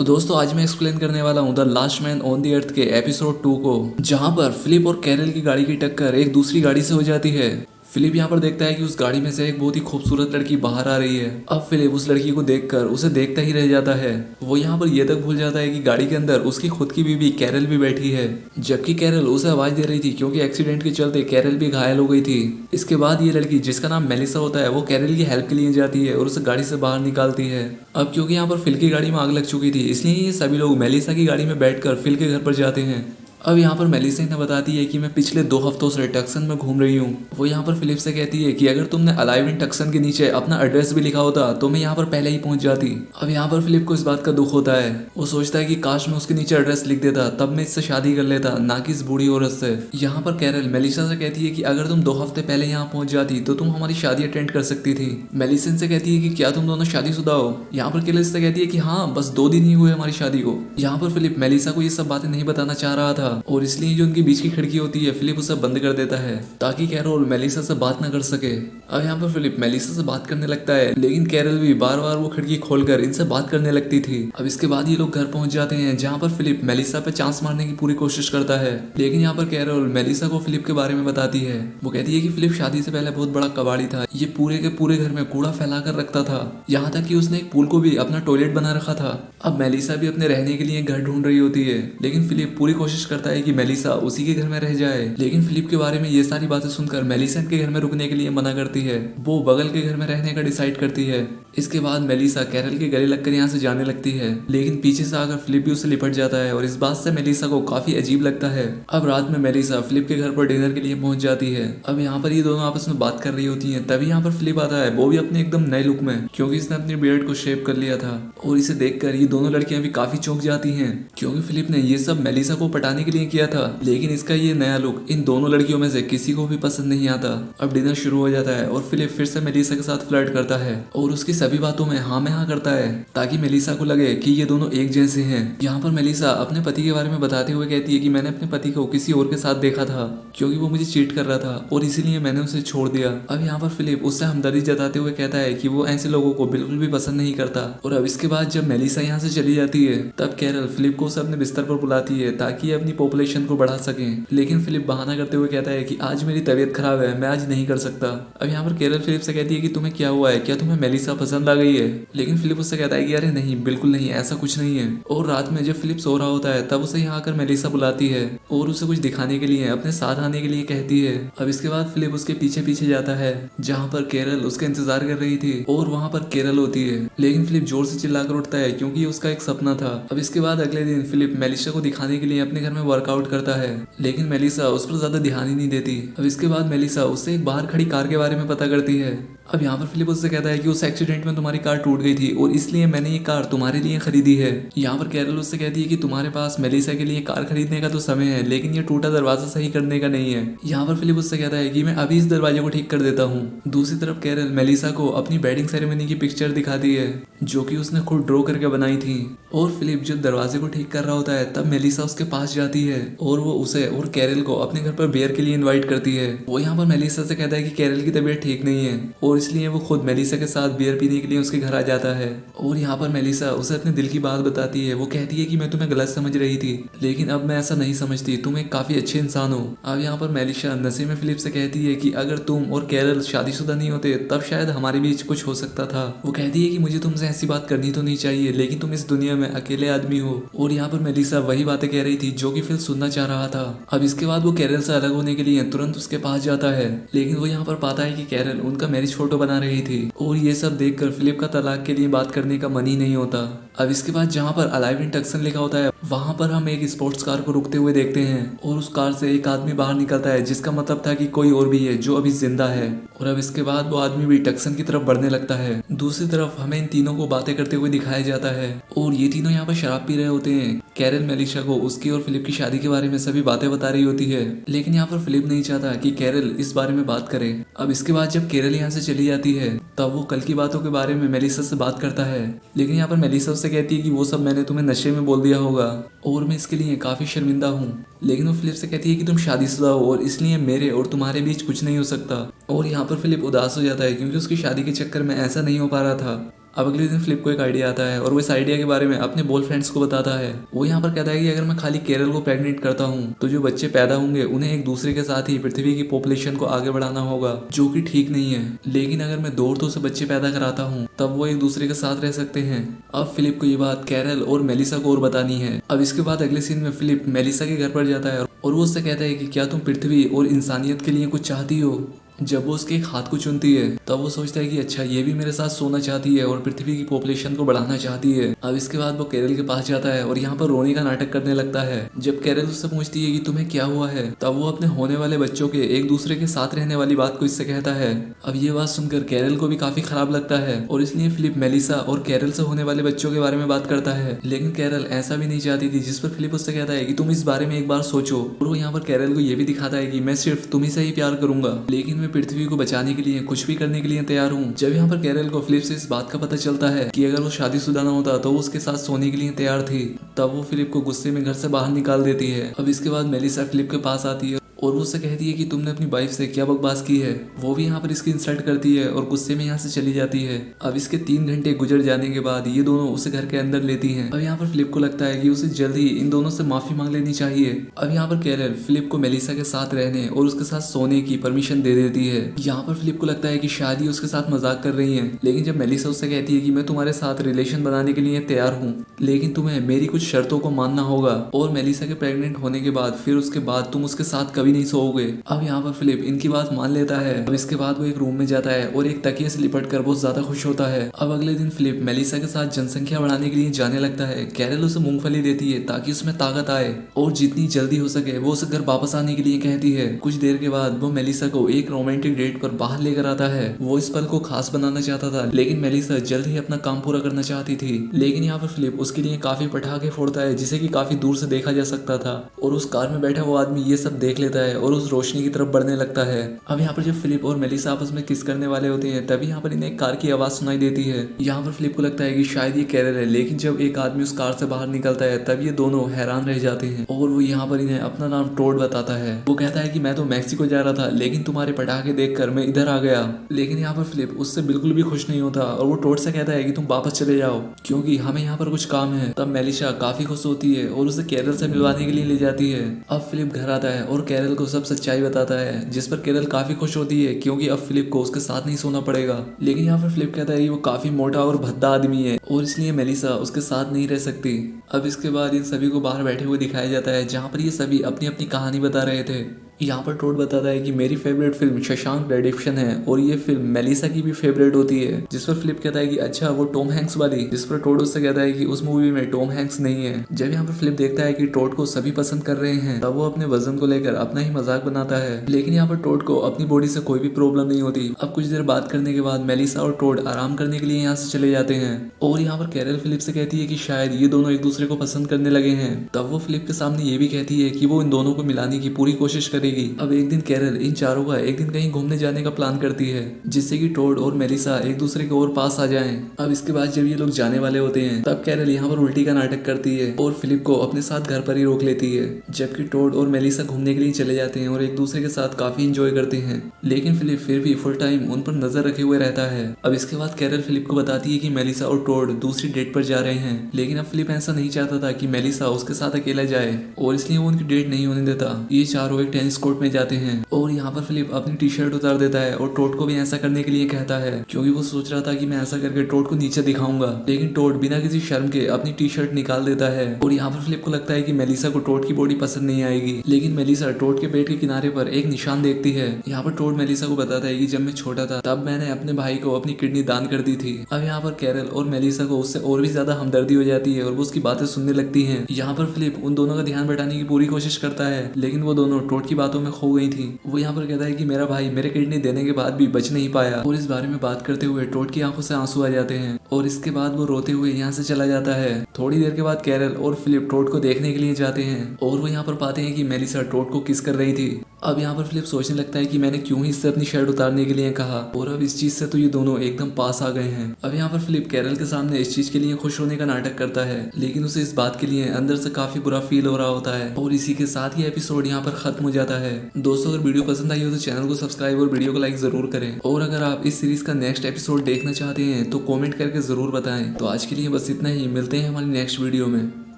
तो दोस्तों आज मैं एक्सप्लेन करने वाला हूँ the last man on the earth के एपिसोड 2 को, जहाँ पर फिलिप और कैरल की गाड़ी की टक्कर एक दूसरी गाड़ी से हो जाती है। फिलिप यहाँ पर देखता है कि उस गाड़ी में से एक बहुत ही खूबसूरत लड़की बाहर आ रही है। अब फिलिप उस लड़की को देखकर उसे देखता ही रह जाता है। वो यहाँ पर यह तक भूल जाता है कि गाड़ी के अंदर उसकी खुद की बीवी कैरल भी बैठी है, जबकि कैरल उसे आवाज दे रही थी क्योंकि एक्सीडेंट के चलते कैरल भी घायल हो गई थी। इसके बाद ये लड़की, जिसका नाम मेलिसा होता है, वो कैरल की हेल्प के लिए जाती है और उसे गाड़ी से बाहर निकालती है। अब क्योंकि यहाँ पर फिल की गाड़ी में आग लग चुकी थी, इसलिए ये सभी लोग मेलिसा की गाड़ी में बैठकर फिल के घर पर जाते हैं। अब यहाँ पर मेलिसा इन्हें बताती है कि मैं पिछले 2 हफ्तों से टक्सन में घूम रही हूँ। वो यहाँ पर फिलिप से कहती है कि अगर तुमने अलाइव इन टक्सन के नीचे अपना एड्रेस भी लिखा होता तो मैं यहाँ पर पहले ही पहुंच जाती। अब यहाँ पर फिलिप को इस बात का दुख होता है। वो सोचता है कि काश मैं उसके नीचे एड्रेस लिख देता, तब मैं इससे शादी कर लेता, ना कि इस बूढ़ी औरत से। यहाँ पर कैरल मेलिसा से कहती है कि अगर तुम 2 हफ्ते पहले यहाँ पहुंच जाती तो तुम हमारी शादी अटेंड कर सकती थी। मेलिसा से कहती है कि क्या तुम दोनों शादीशुदा हो। यहाँ पर कैरल से कहती है कि हाँ, बस 2 दिन ही हुए हमारी शादी को। यहाँ पर फिलिप मेलिसा को ये सब बातें नहीं बताना चाह रहा था और इसलिए जो उनके बीच की खिड़की होती है फिलिप उसे बंद कर देता है ताकि कैरल मेलिसा से बात ना कर सके। अब यहाँ पर फिलिप मेलिसा से बात करने लगता है, लेकिन कैरल भी बार बार वो खिड़की खोलकर इनसे बात करने लगती थी। अब इसके बाद ये लोग घर पहुंच जाते हैं, जहाँ पर फिलिप मेलिसा पे चांस मारने की पूरी कोशिश करता है, लेकिन यहाँ पर कैरल मेलिसा को फिलिप के बारे में बताती है। वो कहती है कि फिलिप शादी से पहले बहुत बड़ा कबाड़ी था, ये पूरे के पूरे घर में कूड़ा फैला कर रखता था, यहाँ तक कि उसने एक पूल को भी अपना टॉयलेट बना रखा था। अब मेलिसा भी अपने रहने के लिए घर ढूंढ रही होती है, लेकिन फिलिप पूरी कोशिश करता है कि मेलिसा उसी के घर में रह जाए। लेकिन फिलिप के बारे में ये सारी बातें सुनकर मेलिसा के घर में रुकने के लिए मना करती है। वो बगल के घर में रहने का डिसाइड करती है। इसके बाद मेलिसा कैरल के गले लगकर यहाँ से जाने लगती है, लेकिन पीछे से आकर फिलिप भी उसे लिपट जाता है और इस बात से मेलिसा को काफी अजीब लगता है। अब रात में मेलिसा फिलिप के घर पर डिनर के लिए पहुंच जाती है। अब यहाँ पर ये दोनों आपस में बात कर रही होती है, तभी यहाँ पर फिलिप आता है, वो भी अपने एकदम नए लुक में, क्योंकि इसने अपनी बियर्ड को शेव कर लिया था। और इसे देखकर ये दोनों लड़कियां भी काफी चौंक जाती हैं, क्योंकि फिलिप ने ये सब मेलिसा को पटाने के लिए किया था, लेकिन इसका ये नया लुक इन दोनों लड़कियों में से किसी को भी पसंद नहीं आता। अब डिनर शुरू हो जाता है और फिलिप फिर से मेलिसा के साथ फ्लर्ट करता है और उसकी सभी बातों में हाँ में हाँ करता है, ताकि मेलिसा को लगे कि ये दोनों एक जैसे हैं। यहाँ पर मेलिसा अपने पति के बारे में बताते हुए कहती है कि मैंने अपने पति को किसी और के साथ देखा था, क्योंकि वो मुझे चीट कर रहा था और इसीलिए मैंने उसे छोड़ दिया। अब यहाँ पर फिलिप उससे हमदर्दी जताते हुए कहता है कि वो ऐसे लोगों को बिल्कुल भी पसंद नहीं करता। और अब इसके बाद जब मेलिसा यहाँ से चली जाती है, तब कैरल फिलिप को उसे अपने बिस्तर पर बुलाती है ताकि ये अपनी पॉपुलेशन को बढ़ा सके, लेकिन फिलिप बहाना करते हुए कहता है कि आज मेरी तबीयत खराब है, मैं आज नहीं कर सकता। अब यहाँ पर कैरल फिलिप से कहती है कि तुम्हें क्या हुआ है, क्या तुम्हें मेलिसा पसंद आ गई है। लेकिन फिलिप उससे कहता है कि अरे नहीं, बिल्कुल नहीं, ऐसा कुछ नहीं है। और रात में जब फिलिप सो रहा होता है, तब उसे यहाँ आकर मेलिसा बुलाती है और उसे कुछ दिखाने के लिए, अपने साथ आने के लिए कहती है। अब इसके बाद फिलिप उसके पीछे पीछे जाता है, जहाँ पर कैरल उसका इंतजार कर रही थी और वहाँ पर कैरल होती है, लेकिन फिलिप जोर से चिल्लाकर उठता है क्योंकि उसका एक सपना था। अब इसके बाद अगले दिन फिलिप मेलिसा को दिखाने के लिए अपने घर में वर्कआउट करता है, लेकिन मेलिसा उस पर ज्यादा ध्यान ही नहीं देती। अब इसके बाद मेलिसा उससे एक बाहर खड़ी कार के बारे में पता करती है। अब यहाँ पर फिलिप उससे कहता है कि उस एक्सीडेंट में तुम्हारी कार टूट गई थी और इसलिए मैंने ये कार तुम्हारे लिए खरीदी है। यहाँ पर कैरल उससे कहती है कि तुम्हारे पास मेलिसा के लिए कार खरीदने का तो समय है, लेकिन ये टूटा दरवाजा सही करने का नहीं है। यहाँ पर फिलिप उससे कहता है कि मैं अभी इस दरवाजे को ठीक कर देता हूँ। दूसरी तरफ कैरल मेलिसा को अपनी वेडिंग सेरेमनी की पिक्चर दिखाती है, जो कि उसने खुद ड्रॉ करके बनाई थी। और फिलिप जब दरवाजे को ठीक कर रहा होता है, तब मेलिसा उसके पास जाती है और वो उसे और कैरल को अपने घर पर बियर के लिए इन्वाइट करती है। वो यहाँ पर मेलिसा से कहता है कि कैरल की तबीयत ठीक नहीं है और इसलिए वो खुद मेलिसा के साथ बियर पीने के लिए उसके घर आ जाता है। और यहाँ पर मेलिसा उसे अपने दिल की बात बताती है। वो कहती है कि मैं तुम्हें गलत समझ रही थी, लेकिन अब मैं ऐसा नहीं समझती, तुम एक काफी अच्छे इंसान हो। अब यहाँ पर मेलिसा नशे में फिलिप से कहती है कि अगर तुम और कैरल शादीशुदा नहीं होते, तब शायद हमारे बीच कुछ हो सकता था। वो कहती है कि मुझे तुमसे ऐसी बात करनी तो नहीं चाहिए, लेकिन तुम इस दुनिया में अकेले आदमी हो। और यहाँ पर मेलिसा वही बातें कह रही थी जो कि फिल सुनना चाह रहा था। अब इसके बाद वो कैरल से अलग होने के लिए तुरंत उसके पास जाता है, लेकिन वो यहाँ पर पाता है कि कैरल उनका मैरिज फोटो बना रही थी। और ये सब देखकर फिलिप का तलाक के लिए बात करने का मन ही नहीं होता। अब इसके बाद जहाँ पर अलाइव इन टक्सन लिखा होता है, वहां पर हम एक स्पोर्ट्स कार को रुकते हुए देखते हैं और उस कार से एक आदमी बाहर निकलता है, जिसका मतलब था कि कोई और भी है जो अभी जिंदा है। और अब इसके बाद वो आदमी भी टक्सन की तरफ बढ़ने लगता है। दूसरी तरफ हमें इन तीनों को बातें करते हुए दिखाया जाता है और ये तीनों यहाँ पर शराब पी रहे होते हैं। कैरल मेलिसा को उसकी और फिलिप की शादी के बारे में सभी बातें बता रही होती है, लेकिन यहाँ पर फिलिप नहीं चाहता कि कैरल इस बारे में बात करे। अब इसके बाद जब कैरल यहाँ से चली जाती है, तब वो कल की बातों के बारे में मेलिसा से बात करता है, लेकिन यहाँ पर मेलिसा उससे कहती है कि वो सब मैंने तुम्हें नशे में बोल दिया होगा और मैं इसके लिए काफी शर्मिंदा हूँ। लेकिन वो फिलिप से कहती है कि तुम शादीशुदा हो और इसलिए मेरे और तुम्हारे बीच कुछ नहीं हो सकता। और यहाँ पर फिलिप उदास हो जाता है क्योंकि उसकी शादी के चक्कर में ऐसा नहीं हो पा रहा था। अब अगले दिन फिलिप को एक आइडिया आता है और वो इस आइडिया के बारे में अपने बॉय फ्रेंड्स को बताता है। वो यहाँ पर कहता है कि अगर मैं खाली केरल को प्रेग्नेंट करता हूँ तो जो बच्चे पैदा होंगे उन्हें एक दूसरे के साथ ही पृथ्वी की पॉपुलेशन को आगे बढ़ाना होगा, जो कि ठीक नहीं है। लेकिन अगर मैं 2 औरतों से बच्चे पैदा कराता हूँ तब वो एक दूसरे के साथ रह सकते हैं। अब फिलिप को ये बात कैरल और मेलिसा को और बतानी है। अब इसके बाद अगले सीन में फिलिप मेलिसा के घर पर जाता है और वो उससे कहता है कि क्या तुम पृथ्वी और इंसानियत के लिए कुछ चाहती हो। जब वो उसके एक हाथ को चुनती है तब वो सोचता है कि अच्छा ये भी मेरे साथ सोना चाहती है और पृथ्वी की पॉपुलेशन को बढ़ाना चाहती है। अब इसके बाद वो कैरल के पास जाता है और यहाँ पर रोने का नाटक करने लगता है। जब कैरल उससे पूछती है कि तुम्हें क्या हुआ है तब वो अपने होने वाले बच्चों के एक दूसरे के साथ रहने वाली बात को इससे कहता है। अब ये बात सुनकर कैरल को भी काफी खराब लगता है और इसलिए फिलिप मेलिसा और कैरल से होने वाले बच्चों के बारे में बात करता है। लेकिन कैरल ऐसा भी नहीं चाहती थी, जिस पर फिलिप उससे कहता है कि तुम इस बारे में एक बार सोचो। और वो यहाँ पर कैरल को ये भी दिखाता है कि मैं सिर्फ तुम्ही से ही प्यार करूंगा, लेकिन मैं पृथ्वी को बचाने के लिए कुछ भी करने के लिए तैयार हूँ। जब यहाँ पर कैरल को फिलिप से इस बात का पता चलता है कि अगर वो शादीशुदा ना होता तो वो उसके साथ सोने के लिए तैयार थी, तब वो फिलिप को गुस्से में घर से बाहर निकाल देती है। अब इसके बाद मेलिसा फिलिप के पास आती है और वो उससे कहती है कि तुमने अपनी वाइफ से क्या बकवास की है। वो भी यहाँ पर इसकी इंसल्ट करती है और गुस्से में यहाँ से चली जाती है। अब इसके 3 घंटे गुजर जाने के बाद ये दोनों उसे घर के अंदर लेती हैं। अब यहाँ पर फिलिप को लगता है कि उसे जल्द ही इन दोनों से माफी मांग लेनी चाहिए। अब यहाँ पर कैरल फिलिप को मेलिसा के साथ रहने और उसके साथ सोने की परमिशन दे देती है। यहाँ पर फिलिप को लगता है कि शायद ये उसके साथ मजाक कर रही है, लेकिन जब मेलिसा उससे कहती है कि मैं तुम्हारे साथ रिलेशन बनाने के लिए तैयार हूँ, लेकिन तुम्हें मेरी कुछ शर्तों को मानना होगा और मेलिसा के प्रेग्नेंट होने के बाद फिर उसके बाद तुम उसके साथ कभी नहीं सोओगे। अब यहाँ पर फिलिप इनकी बात मान लेता है। अब इसके बाद वो एक रूम में जाता है और एक तकिए से लिपट कर बहुत ज्यादा खुश होता है। अब अगले दिन फिलिप मेलिसा के साथ जनसंख्या बढ़ाने के लिए जाने लगता है। कैरल उसे मूंगफली देती है ताकि उसमें ताकत आए और जितनी जल्दी हो सके वो उसे घर वापस आने के लिए कहती है। कुछ देर के बाद वो मेलिसा को एक रोमांटिक डेट पर बाहर लेकर आता है। वो इस पल को खास बनाना चाहता था, लेकिन मेलिसा जल्द ही अपना काम पूरा करना चाहती थी। लेकिन यहाँ पर फिलिप उसके लिए काफी पटाखे फोड़ता है जिसे कि काफी दूर से देखा जा सकता था और उस कार में बैठा वो आदमी ये सब देख लेता है और उस रोशनी की तरफ बढ़ने लगता है। अब यहाँ पर जब फिलिप और मेलिसा आपस में किस करने वाले होते हैं तभी यहाँ पर इन्हें एक कार की आवाज सुनाई देती है। यहाँ पर फिलिप को लगता है कि शायद ये कैरल है, लेकिन जब एक आदमी उस कार से बाहर निकलता है तब ये दोनों हैरान रह जाते हैं और वो यहाँ पर इन्हें अपना नाम टोड बताता है। वो कहता है कि मैं तो मैक्सिको जा रहा था, लेकिन तुम्हारे पटाखे देखकर मैं इधर आ गया। लेकिन यहाँ पर फिलिप उससे बिल्कुल भी खुश नहीं होता और वो टोड से कहता है कि तुम वापस चले जाओ क्योंकि हमें यहाँ पर कुछ काम है। तब मेलिसा काफी खुश होती है और उसे कैरल से मिलवाने के लिए ले जाती है। अब फिलिप घर आता है और कैरल को सब सच्चाई बताता है, जिस पर कैरल काफी खुश होती है क्योंकि अब फिलिप को उसके साथ नहीं सोना पड़ेगा। लेकिन यहाँ पर फिलिप कहता है कि वो काफी मोटा और भद्दा आदमी है और इसलिए मेलिसा उसके साथ नहीं रह सकती। अब इसके बाद इन सभी को बाहर बैठे हुए दिखाया जाता है जहाँ पर ये सभी अपनी अपनी कहानी बता रहे थे। यहाँ पर टोड बताता है कि मेरी फेवरेट फिल्म शशांक रिडेम्पशन है और ये फिल्म मेलिसा की भी फेवरेट होती है। जिस पर फिलिप कहता है कि अच्छा वो टॉम हैंक्स वाली, जिस पर टोड उससे कहता है कि उस मूवी में टॉम हैंक्स नहीं है। जब यहाँ पर फिलिप देखता है कि टोड को सभी पसंद कर रहे हैं तब वो अपने वजन को लेकर अपना ही मजाक बनाता है, लेकिन यहाँ पर टोड को अपनी बॉडी से कोई भी प्रॉब्लम नहीं होती। अब कुछ देर बात करने के बाद मेलिसा और टोड आराम करने के लिए यहाँ से चले जाते हैं और यहाँ पर कैरल फिलिप से कहती है कि शायद ये दोनों एक दूसरे को पसंद करने लगे हैं। तब वो फिलिप के सामने ये भी कहती है कि वो इन दोनों को मिलाने की पूरी कोशिश करेगी। अब एक दिन कैरल इन चारों का एक दिन कहीं घूमने जाने का प्लान करती है जिससे कि टोड और मेलिसा एक दूसरे के और पास आ जाएं। अब इसके बाद जब ये लोग जाने वाले होते हैं तब कैरल यहाँ पर उल्टी का नाटक करती है और फिलिप को अपने साथ घर पर ही रोक लेती है, जबकि टोड और मेलिसा घूमने के लिए चले जाते हैं और एक दूसरे के साथ काफी इंजॉय करते हैं। लेकिन फिलिप फिर भी फुल टाइम उन पर नजर रखे हुए रहता है। अब इसके बाद कैरल फिलिप को बताती है कि मेलिसा और टोड दूसरी डेट पर जा रहे हैं, लेकिन अब फिलिप ऐसा नहीं चाहता था कि मेलिसा उसके साथ अकेला जाए और इसलिए वो उनकी डेट नहीं होने देता। ये चारों एक टेनिस कोर्ट में जाते हैं और यहाँ पर फिलिप अपनी टी शर्ट उतार देता है और टोड को भी ऐसा करने के लिए कहता है क्योंकि वो सोच रहा था कि मैं ऐसा करके टोड को नीचे दिखाऊंगा। लेकिन टोड बिना किसी शर्म के अपनी टी शर्ट निकाल देता है और यहाँ पर फिलिप को लगता है कि मेलिसा को टोड की बॉडी पसंद नहीं आएगी, लेकिन मेलिसा टोड के पेट के किनारे पर एक निशान देखती है। यहाँ पर टोड मेलिसा को बताता है कि जब मैं छोटा था तब मैंने अपने भाई को अपनी किडनी दान कर दी थी। अब यहाँ पर कैरल और मेलिसा को उससे और भी ज्यादा हमदर्दी हो जाती है और वो उसकी बातें सुनने लगती है। यहाँ पर फिलिप उन दोनों का ध्यान बटाने की पूरी कोशिश करता है, लेकिन वो दोनों टोड की बातों में खो गई थी। वो यहाँ पर कहता है कि मेरा भाई मेरे किडनी देने के बाद भी बच नहीं पाया और इस बारे में बात करते हुए टोड की आंखों से आंसू आ जाते हैं और इसके बाद वो रोते हुए यहाँ से चला जाता है। थोड़ी देर के बाद कैरल और फिलिप टोड को देखने के लिए जाते हैं और वो यहाँ पर पाते हैं कि मेलिसा टोड को किस कर रही थी। अब यहाँ पर फिलिप सोचने लगता है कि मैंने क्यों ही इससे अपनी शर्ट उतारने के लिए कहा, और अब इस चीज से तो ये दोनों एकदम पास आ गए हैं। अब यहाँ पर फिलिप कैरल के सामने इस चीज के लिए खुश होने का नाटक करता है, लेकिन उसे इस बात के लिए अंदर से काफी बुरा फील हो रहा होता है। और इसी के साथ ही एपिसोड यहाँ पर खत्म हो जाता है। दोस्तों, अगर वीडियो पसंद आई हो तो चैनल को सब्सक्राइब और वीडियो को लाइक जरूर करें, और अगर आप इस सीरीज का नेक्स्ट एपिसोड देखना चाहते हैं तो कॉमेंट करके जरूर बताएं। तो आज के लिए बस इतना ही, मिलते हैं हमारी नेक्स्ट वीडियो में।